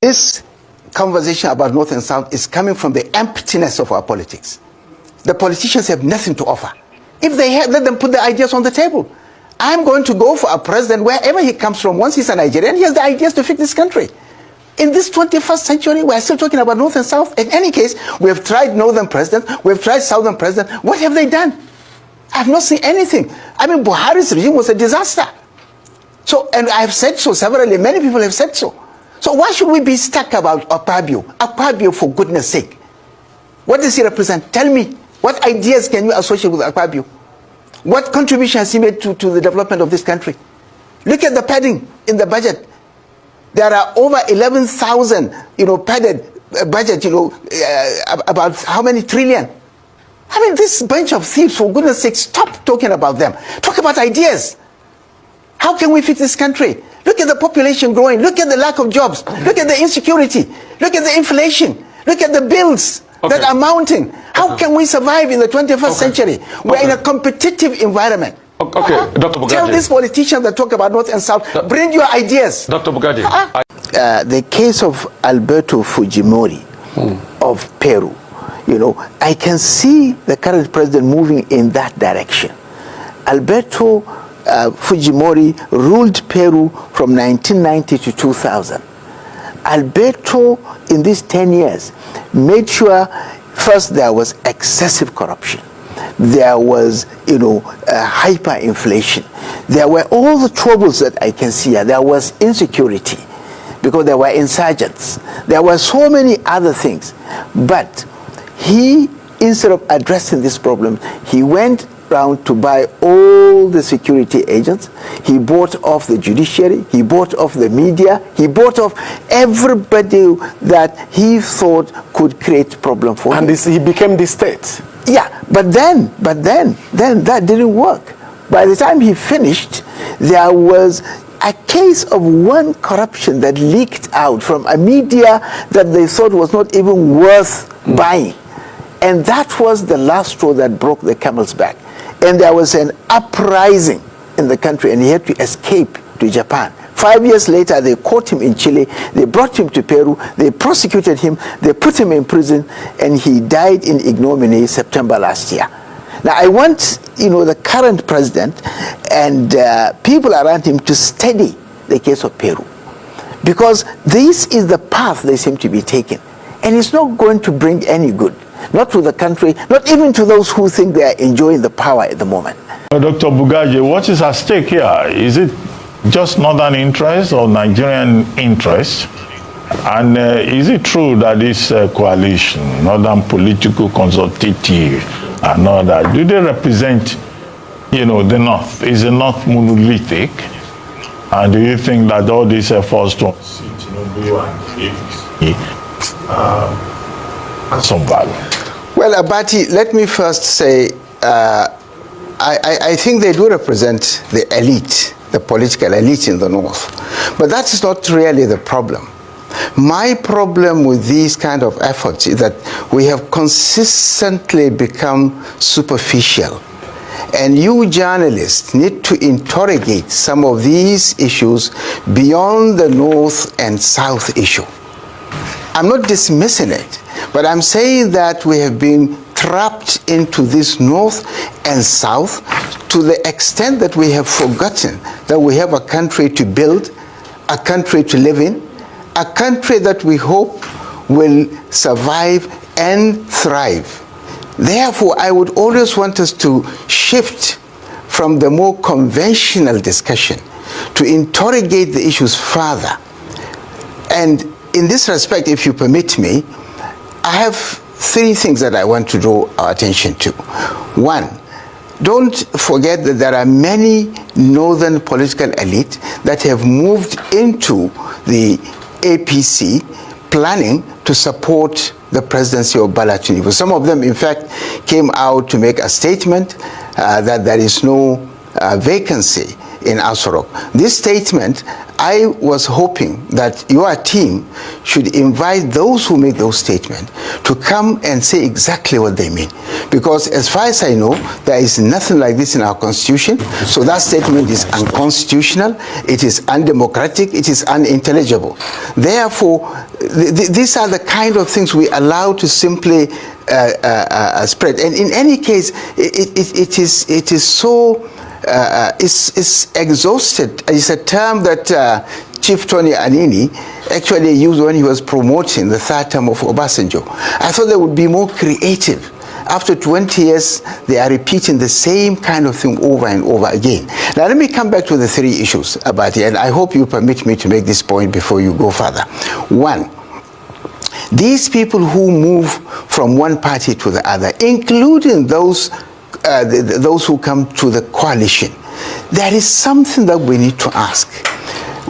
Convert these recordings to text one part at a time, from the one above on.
This conversation about North and South is coming from the emptiness of our politics. The politicians have nothing to offer. If they have, let them put the ideas on the table. I'm going to go for a president wherever he comes from. Once he's a Nigerian, he has the ideas to fix this country. In this 21st century, we're still talking about North and South. In any case, we have tried Northern presidents, we've tried Southern presidents. What have they done? I've not seen anything. I mean, Buhari's regime was a disaster. So, and I've said so severally, many people have said so. So why should we be stuck about Akpabio? Akpabio, for goodness sake. What does he represent? Tell me, what ideas can you associate with Akpabio? What contribution has he made to the development of this country? Look at the padding in the budget. There are over 11,000, padded budget, about how many trillion? I mean, this bunch of thieves, for goodness sake, stop talking about them. Talk about ideas. How can we fix this country? Look at the population growing. Look at the lack of jobs. Look at the insecurity. Look at the inflation. Look at the bills that are mounting. How can we survive in the 21st century? We're in a competitive environment. Okay, Dr. Bugaji. Tell these politicians that talk about North and South, bring your ideas. Dr. Bugaji. The case of Alberto Fujimori of Peru, I can see the current president moving in that direction. Alberto Fujimori ruled Peru from 1990 to 2000. Alberto, in these 10 years, made sure first there was excessive corruption. There was, hyperinflation. There were all the troubles that I can see. There was insecurity because there were insurgents. There were so many other things. But he, instead of addressing this problem, he went round to buy all the security agents. He bought off the judiciary. He bought off the media. He bought off everybody that he thought could create problem for him. And he became the state. Yeah, but then that didn't work. By the time he finished, there was a case of one corruption that leaked out from a media that they thought was not even worth buying. And that was the last straw that broke the camel's back. And there was an uprising in the country, and he had to escape to Japan. 5 years later, they caught him in Chile. They brought him to Peru. They prosecuted him. They put him in prison, and he died in ignominy September last year. Now, I want, the current president and people around him to study the case of Peru, because this is the path they seem to be taking, and it's not going to bring any good. Not to the country, not even to those who think they are enjoying the power at the moment. Dr. Bugaji, what is at stake here? Is it just northern interest or Nigerian interest? And is it true that this coalition, Northern Political Consultative and all that, do they represent, the North? Is the North monolithic? And do you think that all these efforts to some value? Well, Abati, let me first say, I think they do represent the elite, the political elite in the North. But that's not really the problem. My problem with these kind of efforts is that we have consistently become superficial. And you journalists need to interrogate some of these issues beyond the North and South issue. I'm not dismissing it, but I'm saying that we have been trapped into this North and South to the extent that we have forgotten that we have a country to build, a country to live in, a country that we hope will survive and thrive. Therefore, I would always want us to shift from the more conventional discussion to interrogate the issues further. And in this respect, if you permit me, I have three things that I want to draw our attention to. One, don't forget that there are many northern political elite that have moved into the APC planning to support the presidency of Bola Tinubu. Some of them, in fact, came out to make a statement that there is no vacancy in Aso Rock. This statement, I was hoping that your team should invite those who make those statements to come and say exactly what they mean. Because as far as I know, there is nothing like this in our constitution. So that statement is unconstitutional, it is undemocratic, it is unintelligible. Therefore, these are the kind of things we allow to simply spread. And in any case, it is so is exhausted. It's a term that Chief Tony Anini actually used when he was promoting the third term of Obasanjo. I thought they would be more creative. After 20 years, they are repeating the same kind of thing over and over again. Now, let me come back to the three issues about it, and I hope you permit me to make this point before you go further. One, these people who move from one party to the other, including those who come to the coalition, there is something that we need to ask.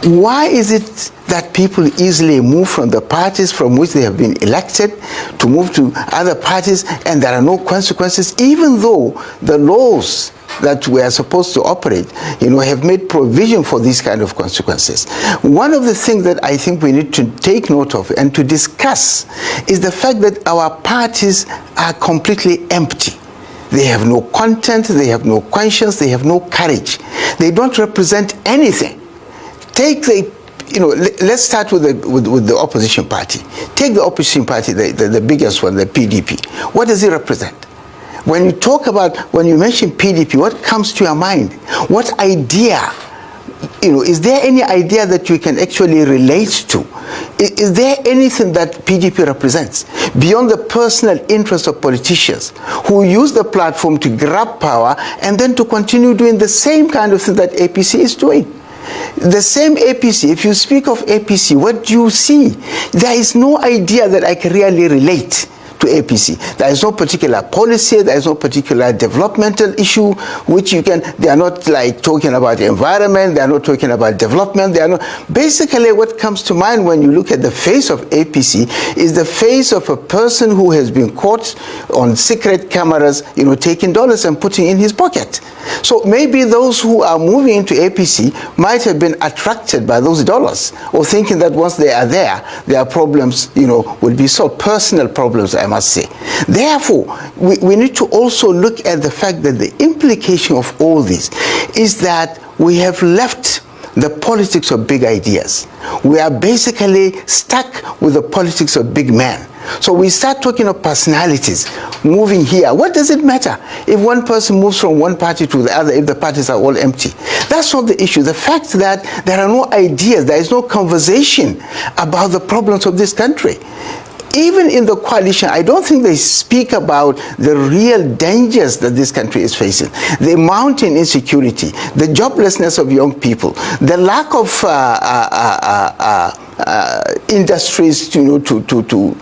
Why is it that people easily move from the parties from which they have been elected to move to other parties and there are no consequences, even though the laws that we are supposed to operate, have made provision for these kind of consequences? One of the things that I think we need to take note of and to discuss is the fact that our parties are completely empty. They have no content, they have no conscience, they have no courage. They don't represent anything. Take let's start with the opposition party. Take the opposition party, the biggest one, the PDP. What does it represent? When you mention PDP, what comes to your mind? What idea? Is there any idea that you can actually relate to? Is there anything that PDP represents beyond the personal interest of politicians who use the platform to grab power and then to continue doing the same kind of thing that APC is doing? The same APC, if you speak of APC, what do you see? There is no idea that I can really relate to APC. There is no particular policy, there is no particular developmental issue which they are not like talking about the environment, they are not talking about development, they are not. Basically what comes to mind when you look at the face of APC is the face of a person who has been caught on secret cameras, taking dollars and putting in his pocket. So maybe those who are moving into APC might have been attracted by those dollars, or thinking that once they are there, their problems, will be solved. Personal problems, I must say. Therefore, we need to also look at the fact that the implication of all this is that we have left the politics of big ideas. We are basically stuck with the politics of big men. So we start talking of personalities moving here. What does it matter if one person moves from one party to the other if the parties are all empty? That's not the issue. The fact that there are no ideas, there is no conversation about the problems of this country. Even in the coalition, I don't think they speak about the real dangers that this country is facing. The mounting insecurity, the joblessness of young people, the lack of industries to do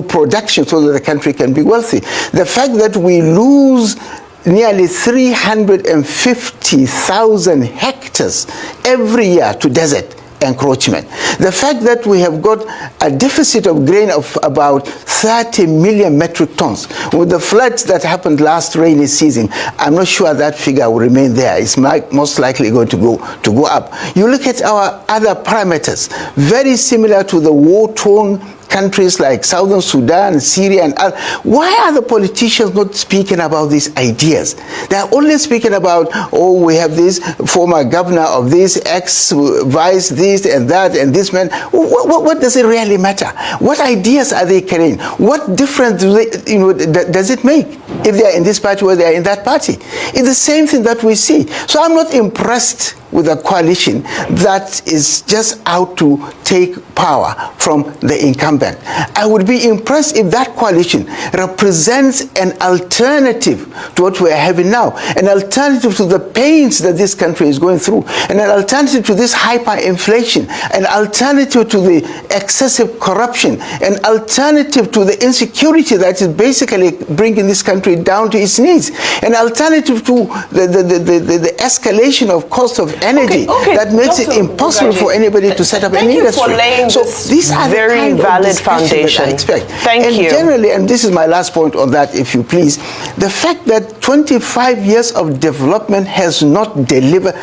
production so that the country can be wealthy. The fact that we lose nearly 350,000 hectares every year to desert encroachment. The fact that we have got a deficit of grain of about 30 million metric tons. With the floods that happened last rainy season, I'm not sure that figure will remain there. It's most likely going to go up. You look at our other parameters, very similar to the war-torn countries like Southern Sudan, Syria, and others. Why are the politicians not speaking about these ideas? They are only speaking about, we have this former governor of this, ex-vice this and that, and this man. What does it really matter? What ideas are they carrying? What difference does it make if they are in this party or they are in that party? It's the same thing that we see. So I'm not impressed with a coalition that is just out to take power from the incumbent. I would be impressed if that coalition represents an alternative to what we are having now, an alternative to the pains that this country is going through, and an alternative to this hyperinflation, an alternative to the excessive corruption, an alternative to the insecurity that is basically bringing this country down to its knees, an alternative to the escalation of cost of energy that makes it impossible for anybody to set up an industry. For laying so this these are very the kind valid of foundation that I expect. Thank you. Generally, and this is my last point on that, if you please, the fact that 25 years of development has not delivered,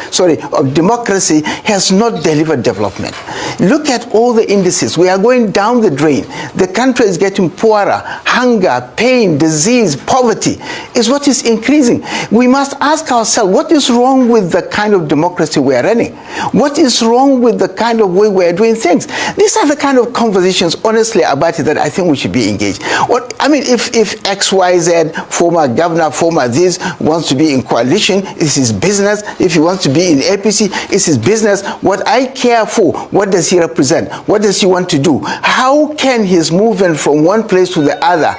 of democracy has not delivered development. Look at all the indices. We are going down the drain. The country is getting poorer. Hunger, pain, disease, poverty is what is increasing. We must ask ourselves, what is wrong with the kind of democracy we are running? What is wrong with the kind of way we are doing things? These are the kind of conversations, honestly, about it that I think we should be engaged. I mean, if XYZ, former governor, former this, wants to be in coalition, it's his business. If he wants to be in APC, it's his business. What I care for, what does he represent? What does he want to do? How can his movement from one place to the other,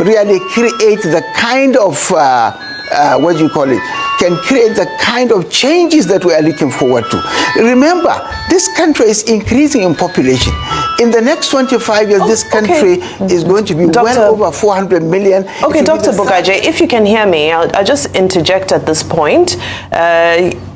really create the kind of, what do you call it, can create the kind of changes that we are looking forward to. Remember, this country is increasing in population. In the next 25 years, this country is going to be well over 400 million. Okay, Dr. Bogaje, if you can hear me, I'll just interject at this point.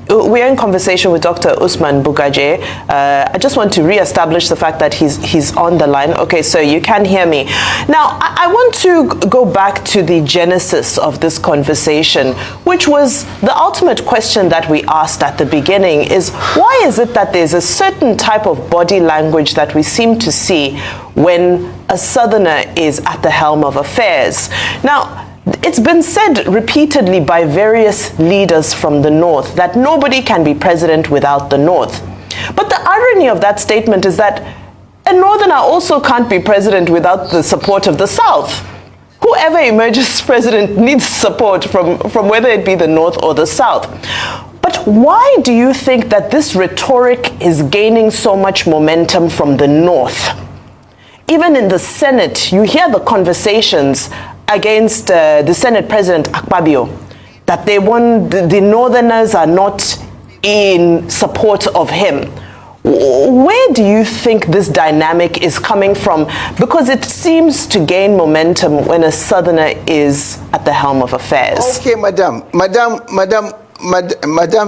We are in conversation with Dr. Usman Bogaje. I just want to re-establish the fact that he's on the line. Okay, so you can hear me. Now, I want to go back to the genesis of this conversation, which was the ultimate question that we asked at the beginning is, why is it that there's a certain type of body language that we seem to see when a Southerner is at the helm of affairs? Now, it's been said repeatedly by various leaders from the North that nobody can be president without the North. But the irony of that statement is that a Northerner also can't be president without the support of the South. Whoever emerges president needs support from whether it be the North or the South. But why do you think that this rhetoric is gaining so much momentum from the North? Even in the Senate, you hear the conversations against the Senate President Akpabio, that the Northerners are not in support of him. Where do you think this dynamic is coming from? Because it seems to gain momentum when a Southerner is at the helm of affairs. Okay, Madam,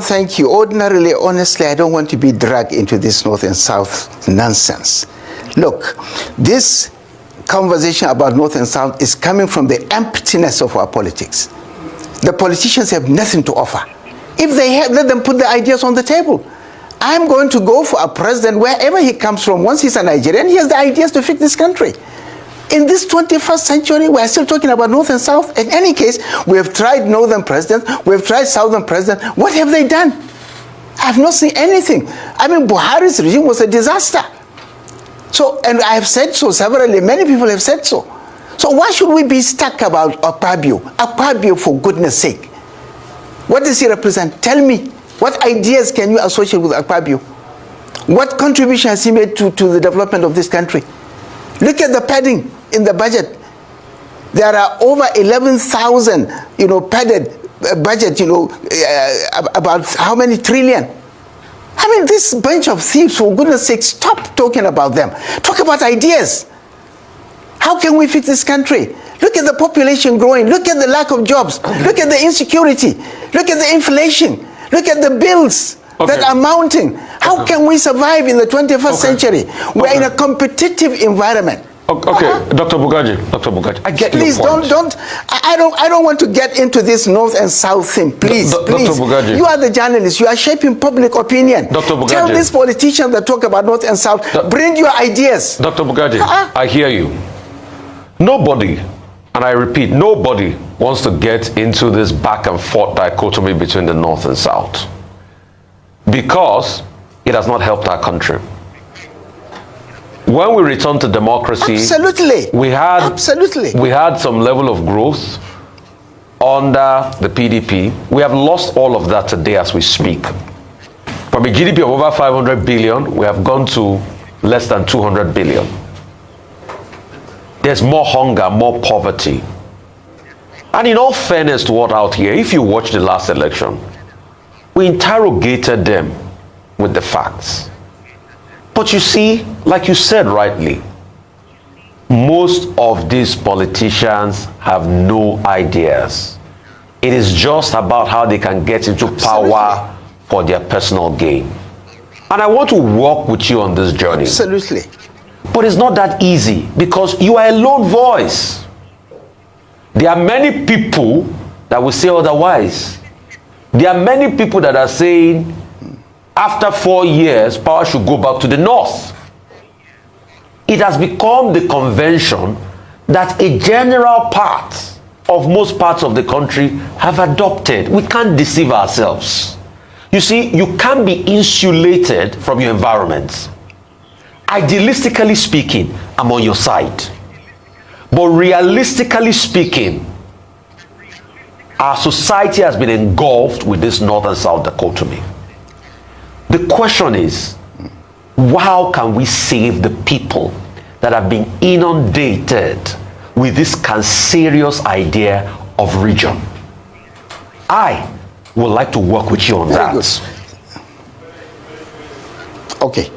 thank you. Ordinarily, honestly, I don't want to be dragged into this North and South nonsense. Look, this conversation about North and South is coming from the emptiness of our politics. The politicians have nothing to offer. If they have, let them put the ideas on the table. I'm going to go for a president wherever he comes from. Once he's a Nigerian, he has the ideas to fix this country. In this 21st century, we're still talking about North and South. In any case, we have tried Northern presidents, we have tried Southern presidents. What have they done? I've not seen anything. I mean, Buhari's regime was a disaster. So, and I have said so severally, many people have said so. So why should we be stuck about Akpabio? Akpabio, for goodness sake. What does he represent? Tell me, what ideas can you associate with Akpabio? What contribution has he made to the development of this country? Look at the padding in the budget. There are over 11,000, padded budget, about how many trillion? I mean, this bunch of thieves, for goodness sake, stop talking about them. Talk about ideas. How can we fix this country? Look at the population growing. Look at the lack of jobs. Look at the insecurity. Look at the inflation. Look at the bills that are mounting. How can we survive in the 21st century? We're in a competitive environment. Okay, Dr. Bogaje, I get your point. Please I don't want to get into this North and South thing. Please. Dr. Bogaje. You are the journalist. You are shaping public opinion. Dr. Bogaje. Tell these politicians that talk about North and South, bring your ideas. Dr. Bogaje, I hear you. Nobody, and I repeat, nobody wants to get into this back and forth dichotomy between the North and South, because it has not helped our country. When we returned to democracy, we had some level of growth under the PDP. We have lost all of that today as we speak. From a GDP of over 500 billion, we have gone to less than 200 billion. There's more hunger, more poverty. And in all fairness to what out here, if you watch the last election, we interrogated them with the facts. But you see, like you said rightly, most of these politicians have no ideas. It is just about how they can get into power for their personal gain. And I want to walk with you on this journey. Absolutely. But it's not that easy because you are a lone voice. There are many people that will say otherwise. There are many people that are saying after 4 years, power should go back to the north. It has become the convention that a general part of most parts of the country have adopted. We can't deceive ourselves. You see, you can't be insulated from your environment. Idealistically speaking, I'm on your side. But realistically speaking, our society has been engulfed with this North and South dichotomy. The question is, how can we save the people that have been inundated with this cancerous idea of region? I would like to work with you on that. Okay.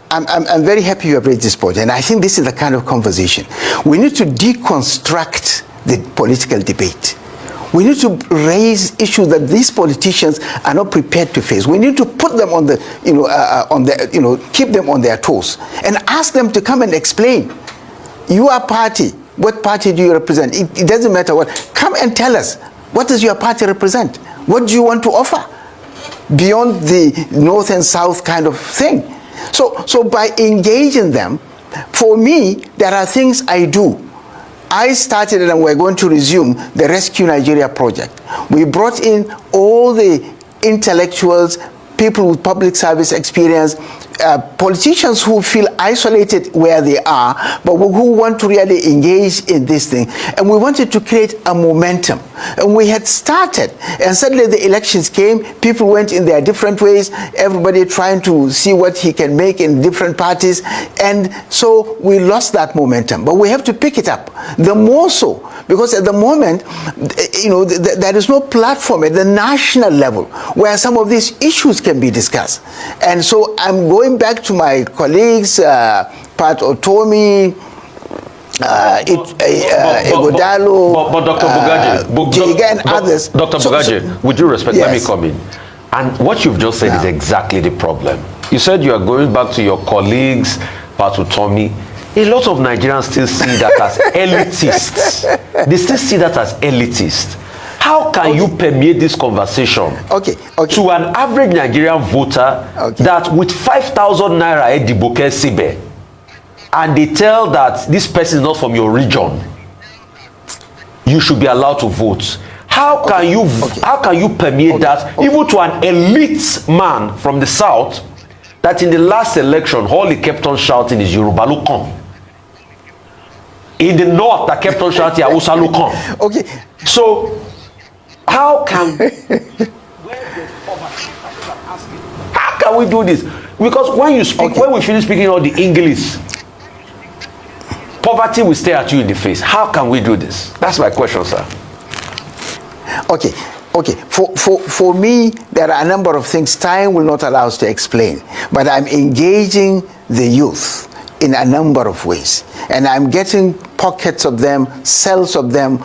I'm very happy you have raised this point, and I think this is the kind of conversation. We need to deconstruct the political debate. We need to raise issues that these politicians are not prepared to face. We need to put them on the, keep them on their toes, and ask them to come and explain. You are party. What party do you represent? It doesn't matter what. Come and tell us. What does your party represent? What do you want to offer beyond the North and South kind of thing? So by engaging them, for me, there are things I do. I started and we're going to resume the Rescue Nigeria project. We brought in all the intellectuals, people with public service experience, politicians who feel isolated where they are, but who want to really engage in this thing. And we wanted to create a momentum. And we had started, and suddenly the elections came, people went in their different ways, everybody trying to see what he can make in different parties, and so we lost that momentum. But we have to pick it up, the more so, because at the moment, there is no platform at the national level where some of these issues can be discussed. And so I'm going back to my colleagues, Pat Otomi, Igodalo, but Dr. Bugaje, and others. Dr. Bugaje, with due respect, yes. Let me come in. And what you've just said is exactly the problem. You said you are going back to your colleagues, Pat Otomi. A lot of Nigerians still see that as elitists. They still see that as elitist. How can you permeate this conversation to an average Nigerian voter that with 5,000 naira ediboke sibe, and they tell that this person is not from your region, you should be allowed to vote? How can you permeate that even to an elite man from the south that in the last election all he kept on shouting is Yoruba Lukan? In the north that kept on shouting Hausa Lukan. Okay. So how can we do this? Because when you speak, when we finish speaking all the English, poverty will stare at you in the face. How can we do this? That's my question, sir. Okay. For me, there are a number of things time will not allow us to explain, but I'm engaging the youth in a number of ways, and I'm getting pockets of them, cells of them,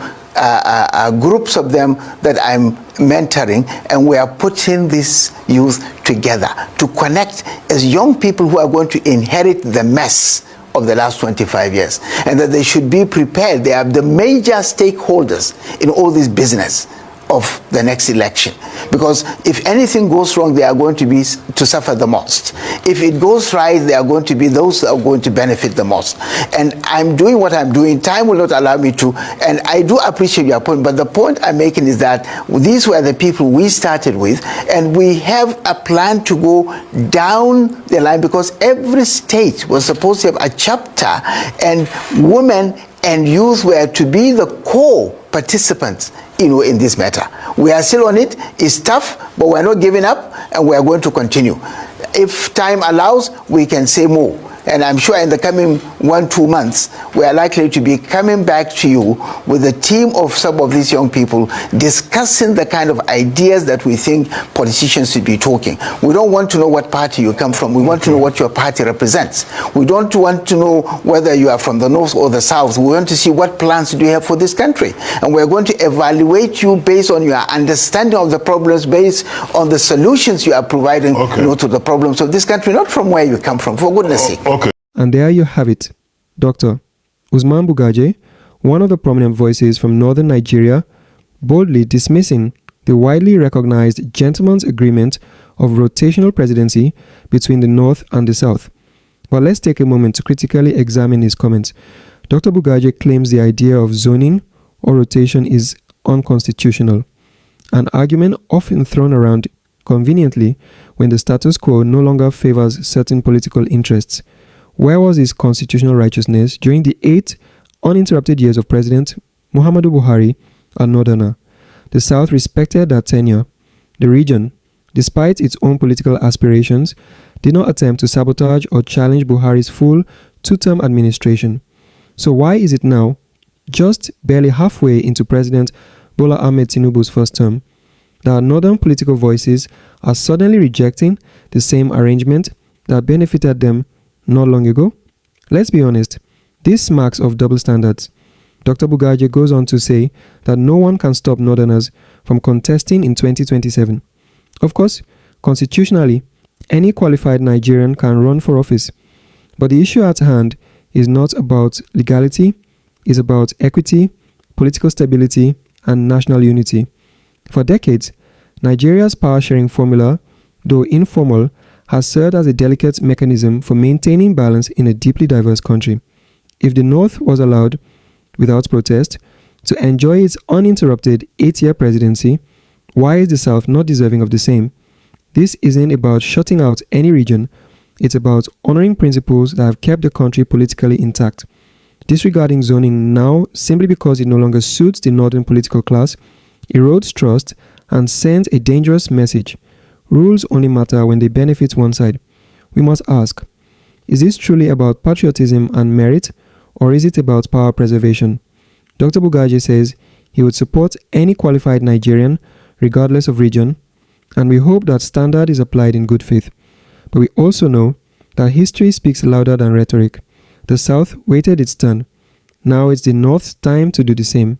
groups of them that I'm mentoring, and we are putting this youth together to connect as young people who are going to inherit the mess of the last 25 years, and that they should be prepared. They are the major stakeholders in all this business of the next election, because if anything goes wrong, they are going to be to suffer the most. If it goes right, they are going to be those that are going to benefit the most. And I'm doing what I'm doing. Time will not allow me to, and I do appreciate your point, but the point I'm making is that these were the people we started with, and we have a plan to go down the line, because every state was supposed to have a chapter, and women and youth were to be the core participants in this matter. We are still on it. It's tough, but we're not giving up, and we are going to continue. If time allows, we can say more. And I'm sure in the coming 1-2 months, we are likely to be coming back to you with a team of some of these young people discussing the kind of ideas that we think politicians should be talking. We don't want to know what party you come from. We want to know what your party represents. We don't want to know whether you are from the north or the south. We want to see what plans do you have for this country. And we're going to evaluate you based on your understanding of the problems, based on the solutions you are providing to the problems of this country, not from where you come from, for goodness sake. And there you have it. Dr. Usman Bugaje, one of the prominent voices from northern Nigeria, boldly dismissing the widely recognized gentleman's agreement of rotational presidency between the north and the south. But let's take a moment to critically examine his comments. Dr. Bugaje claims the idea of zoning or rotation is unconstitutional, an argument often thrown around conveniently when the status quo no longer favors certain political interests. Where was his constitutional righteousness during the 8 uninterrupted years of President Muhammadu Buhari, a northerner? The South respected that tenure. The region, despite its own political aspirations, did not attempt to sabotage or challenge Buhari's full 2-term administration. So why is it now, just barely halfway into President Bola Ahmed Tinubu's first term, that northern political voices are suddenly rejecting the same arrangement that benefited them not long ago? Let's be honest, this smacks of double standards. Dr. Bugaje goes on to say that no one can stop northerners from contesting in 2027. Of course, constitutionally, any qualified Nigerian can run for office. But the issue at hand is not about legality, it's about equity, political stability, and national unity. For decades, Nigeria's power-sharing formula, though informal, has served as a delicate mechanism for maintaining balance in a deeply diverse country. If the North was allowed, without protest, to enjoy its uninterrupted 8-year presidency, why is the South not deserving of the same? This isn't about shutting out any region, it's about honoring principles that have kept the country politically intact. Disregarding zoning now simply because it no longer suits the northern political class erodes trust and sends a dangerous message. Rules only matter when they benefit one side. We must ask, is this truly about patriotism and merit, or is it about power preservation? Dr. Bugaje says he would support any qualified Nigerian, regardless of region, and we hope that standard is applied in good faith. But we also know that history speaks louder than rhetoric. The South waited its turn. Now it's the North's time to do the same.